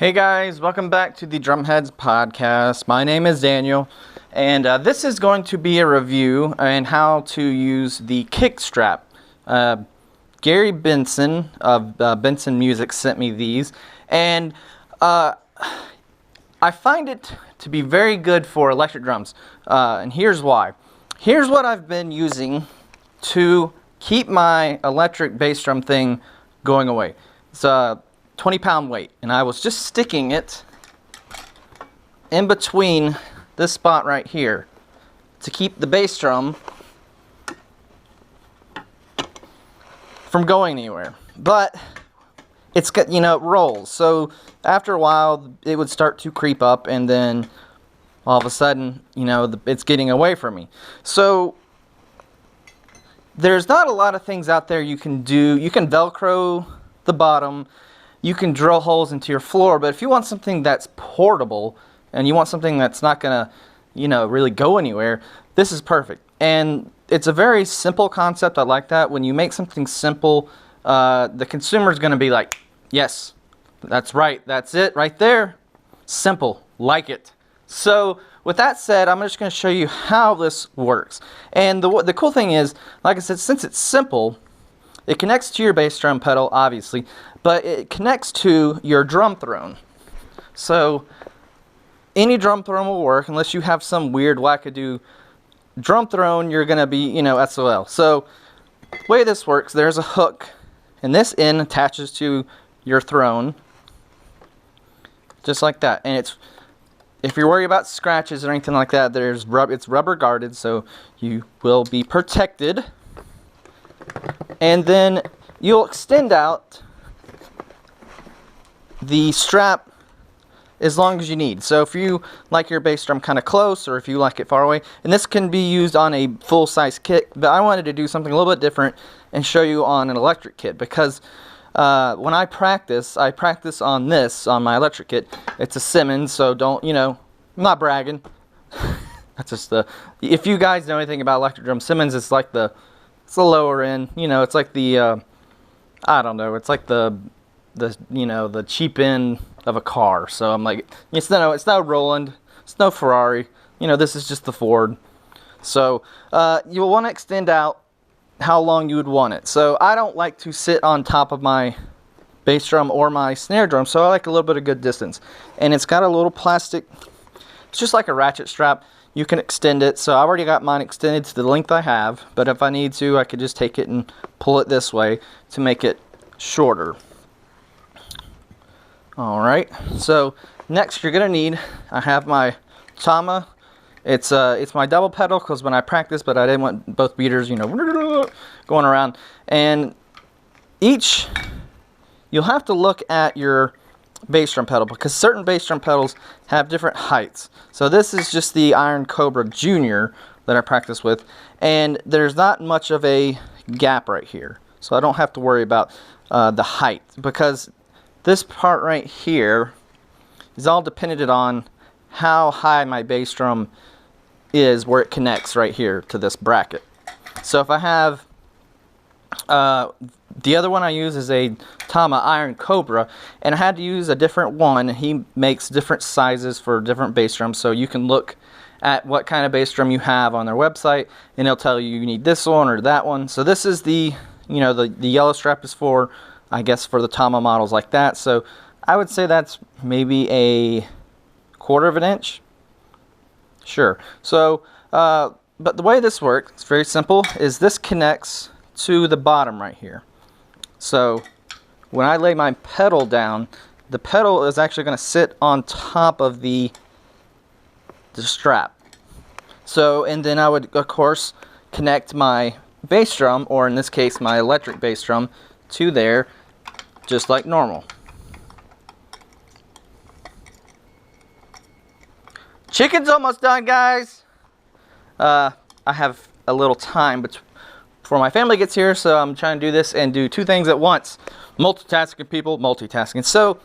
Hey guys, welcome back to the Drumheads podcast. My name is Daniel, and this is going to be a review on how to use the kick strap. Gary Benson of Benson Music sent me these, and I find it to be very good for electric drums, and here's why. Here's what I've been using to keep my electric bass drum thing going away. It's 20-pound weight, and I was just sticking it in between this spot right here to keep the bass drum from going anywhere. But it's got, it rolls, so after a while it would start to creep up, and then all of a sudden, it's getting away from me. So there's not a lot of things out there you can do. You can Velcro the bottom, you can drill holes into your floor, but if you want something that's portable and you want something that's not gonna, really go anywhere, this is perfect. And it's a very simple concept. I like that. When you make something simple, the consumer's gonna be like, yes, that's right, that's it right there. Simple, like it. So with that said, I'm just gonna show you how this works. And the cool thing is, like I said, since it's simple, it connects to your bass drum pedal, obviously, but it connects to your drum throne. So any drum throne will work unless you have some weird wackadoo drum throne. You're gonna be, SOL. So the way this works, there's a hook, and this end attaches to your throne, just like that. And if you're worried about scratches or anything like that, it's rubber guarded, so you will be protected. And then you'll extend out the strap as long as you need. So if you like your bass drum kind of close, or if you like it far away, and this can be used on a full-size kit, but I wanted to do something a little bit different and show you on an electric kit, because when I practice on my electric kit. It's a Simmons, so don't, I'm not bragging. That's just if you guys know anything about electric drum, Simmons is like it's the lower end, it's like the, I don't know, it's like the cheap end of a car. So I'm like, it's no Roland, it's no Ferrari, this is just the Ford. So you'll want to extend out how long you would want it. So I don't like to sit on top of my bass drum or my snare drum, so I like a little bit of good distance. And it's got a little plastic, it's just like a ratchet strap. You can extend it, so I already got mine extended to the length I have, but if I need to, I could just take it and pull it this way to make it shorter. Alright, so next you're going to need, I have my Tama. It's my double pedal, because when I practice, but I didn't want both beaters, going around. And you'll have to look at your bass drum pedal, because certain bass drum pedals have different heights. So this is just the Iron Cobra Junior that I practice with, and there's not much of a gap right here, so I don't have to worry about the height, because this part right here is all dependent on how high my bass drum is, where it connects right here to this bracket. So if I have the other one I use is a Tama Iron Cobra, and I had to use a different one. He makes different sizes for different bass drums, so you can look at what kind of bass drum you have on their website, and it'll tell you need this one or that one. So this is the yellow strap is for, I guess, for the Tama models like that. So I would say that's maybe a 1/4 of an inch. Sure. So, but the way this works, it's very simple, is this connects to the bottom right here. So when I lay my pedal down, the pedal is actually going to sit on top of the strap. So, and then I would, of course, connect my bass drum, or in this case my electric bass drum, to there, just like normal. Chicken's almost done, guys. I have a little time before my family gets here, so I'm trying to do this and do two things at once. Multitasking, people, multitasking. So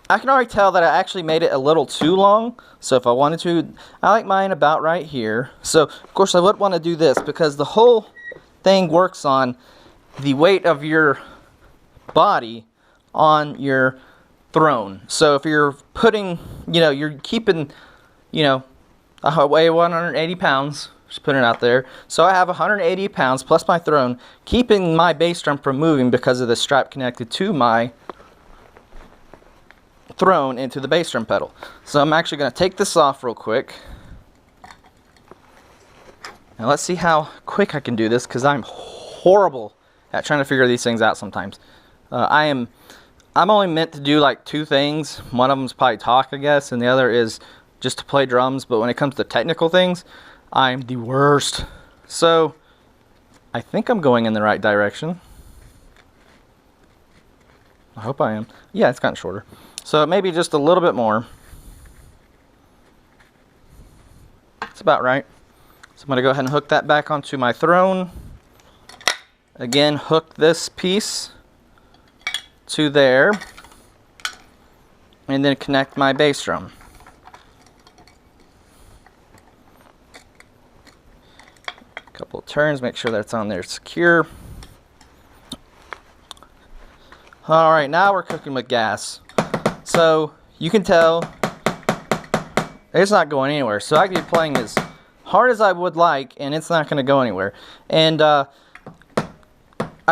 I can already tell that I actually made it a little too long. So if I wanted to, I like mine about right here. So of course I would want to do this, because the whole thing works on the weight of your body on your throne. So if you're putting, you're keeping, I weigh 180 pounds, just putting it out there. So I have 180 pounds plus my throne, keeping my bass drum from moving because of the strap connected to my throne into the bass drum pedal. So I'm actually going to take this off real quick. Now let's see how quick I can do this, because I'm horrible at trying to figure these things out sometimes. I'm only meant to do like 2 things. One of them is probably talk, I guess, and the other is just to play drums. But when it comes to technical things, I'm the worst. So I think I'm going in the right direction. I hope I am. Yeah, it's gotten shorter. So maybe just a little bit more. That's about right. So I'm going to go ahead and hook that back onto my throne. Again, hook this piece to there. And then connect my bass drum. A couple of turns, make sure that's on there secure. Alright, now we're cooking with gas. So you can tell it's not going anywhere. So I could be playing as hard as I would like, and it's not going to go anywhere. And I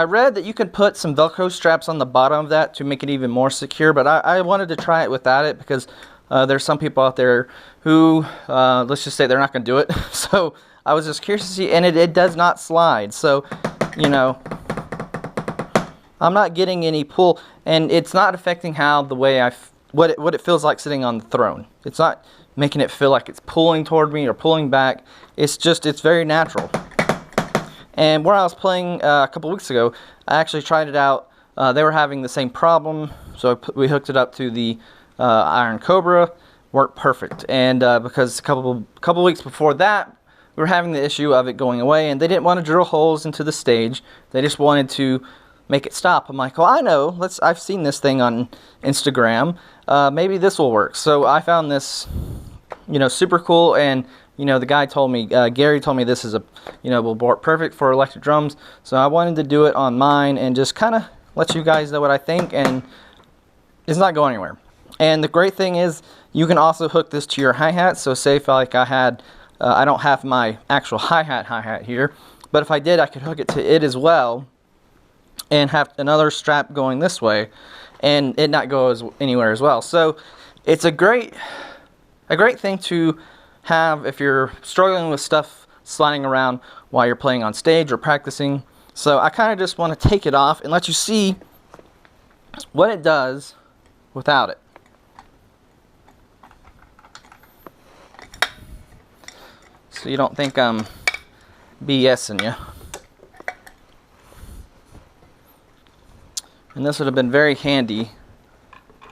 read that you can put some Velcro straps on the bottom of that to make it even more secure, but I wanted to try it without it, because there's some people out there who, let's just say, they're not going to do it. So I was just curious to see, and it does not slide. So, I'm not getting any pull, and it's not affecting how the way what it feels like sitting on the throne. It's not making it feel like it's pulling toward me or pulling back. It's very natural. And where I was playing a couple weeks ago, I actually tried it out. They were having the same problem, so we hooked it up to the Iron Cobra. Worked perfect. And because a couple weeks before that, we were having the issue of it going away, and they didn't want to drill holes into the stage. They just wanted to make it stop. I'm like, well, I know. I've seen this thing on Instagram. Maybe this will work. So I found this, super cool. And the guy told me, Gary told me this is will work perfect for electric drums. So I wanted to do it on mine and just kind of let you guys know what I think. And it's not going anywhere. And the great thing is, you can also hook this to your hi-hat. So say if I don't have my actual hi-hat here, but if I did, I could hook it to it as well, and have another strap going this way, and it not go anywhere as well. So it's a great thing to have if you're struggling with stuff sliding around while you're playing on stage or practicing. So I kind of just want to take it off and let you see what it does without it. So you don't think I'm BSing you. And this would have been very handy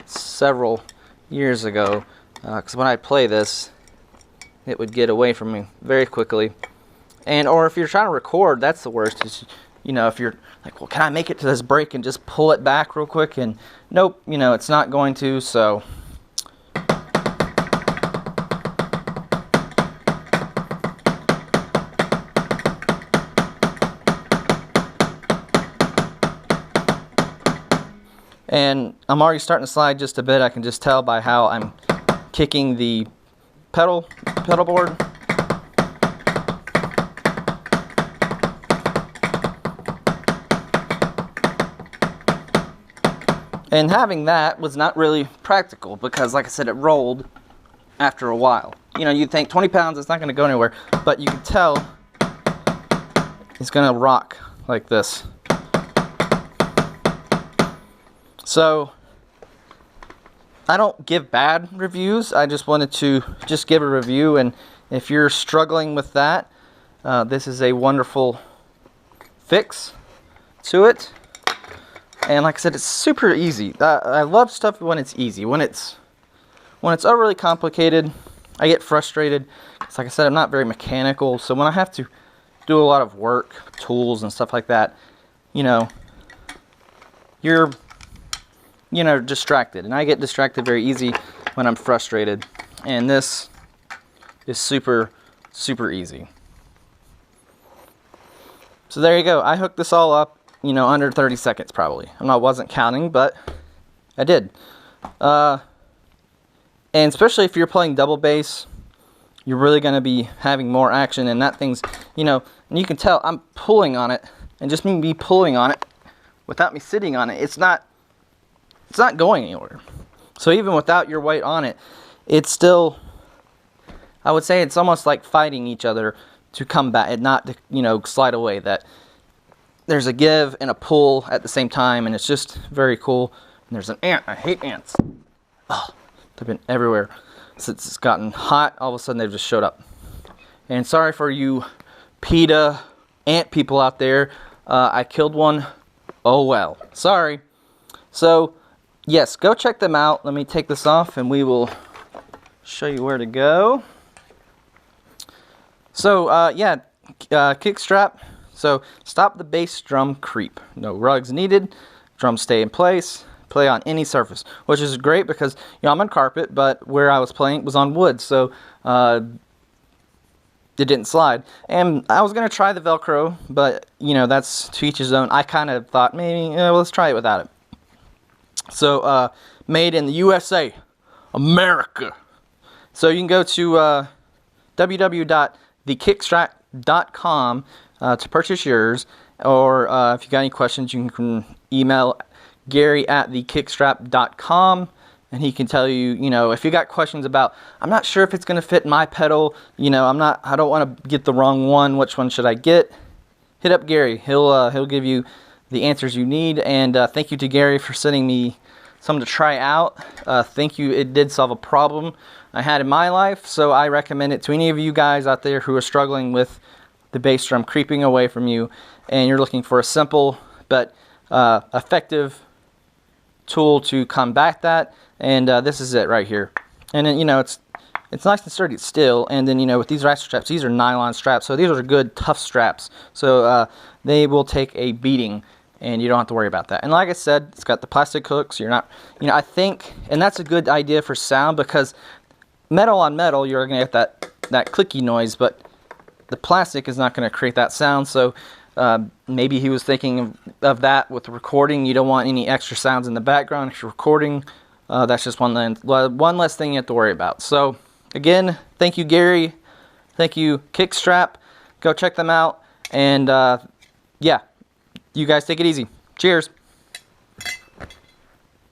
several years ago, because when I play this, it would get away from me very quickly. Or if you're trying to record, that's the worst. Is, if you're like, well, can I make it to this break and just pull it back real quick? And nope, it's not going to. So and I'm already starting to slide just a bit. I can just tell by how I'm kicking the pedal board. And having that was not really practical because, like I said, it rolled after a while. You'd think 20 pounds, it's not going to go anywhere. But you can tell it's going to rock like this. So I don't give bad reviews. I just wanted to give a review, and if you're struggling with that, this is a wonderful fix to it. And like I said, it's super easy. I love stuff when it's easy. When it's overly complicated, I get frustrated. Because like I said, I'm not very mechanical, so when I have to do a lot of work, tools and stuff like that, you're distracted, and I get distracted very easy when I'm frustrated, and this is super easy. So there you go. I hooked this all up, under 30 seconds probably. I wasn't counting, but I did. And especially if you're playing double bass, you're really going to be having more action, and that thing's, you know, and you can tell I'm pulling on it, and just me pulling on it without me sitting on it, it's not going anywhere. So even without your weight on it, it's still, I would say it's almost like fighting each other to come back and not to, you know, slide away. That there's a give and a pull at the same time, and it's just very cool. And there's an ant. I hate ants. Oh, they've been everywhere. Since it's gotten hot, all of a sudden they've just showed up. And sorry for you PETA ant people out there. I killed one. Oh well. Sorry. So, yes, go check them out. Let me take this off and we will show you where to go. So, yeah, kick strap. So, stop the bass drum creep. No rugs needed. Drums stay in place. Play on any surface, which is great because, you know, I'm on carpet, but where I was playing was on wood, so it didn't slide. And I was going to try the Velcro, but, you know, that's to each his own. I kind of thought maybe, well, let's try it without it. So, made in the USA, America. So you can go to www.thekickstrap.com to purchase yours, or if you got any questions, you can email Gary@thekickstrap.com, and he can tell you, you know, if you got questions about, I'm not sure if it's going to fit my pedal, you know, I don't want to get the wrong one, which one should I get? Hit up Gary. He'll give you the answers you need. And thank you to Gary for sending me some to try out. Thank you. It did solve a problem I had in my life, so I recommend it to any of you guys out there who are struggling with the bass drum creeping away from you, and you're looking for a simple but effective tool to combat that. And this is it right here. And then, you know, it's nice and sturdy still. And then, you know, with these ratchet straps, these are nylon straps, so these are good tough straps, so they will take a beating, and you don't have to worry about that. And like I said, it's got the plastic hooks. You're not, you know, I think, and that's a good idea for sound, because metal on metal, you're gonna get that clicky noise, but the plastic is not going to create that sound. So maybe he was thinking of that with the recording. You don't want any extra sounds in the background if you're recording. That's just one less thing you have to worry about. So again, thank you, Gary. Thank you, Kickstrap. Go check them out. And yeah, you guys take it easy. Cheers.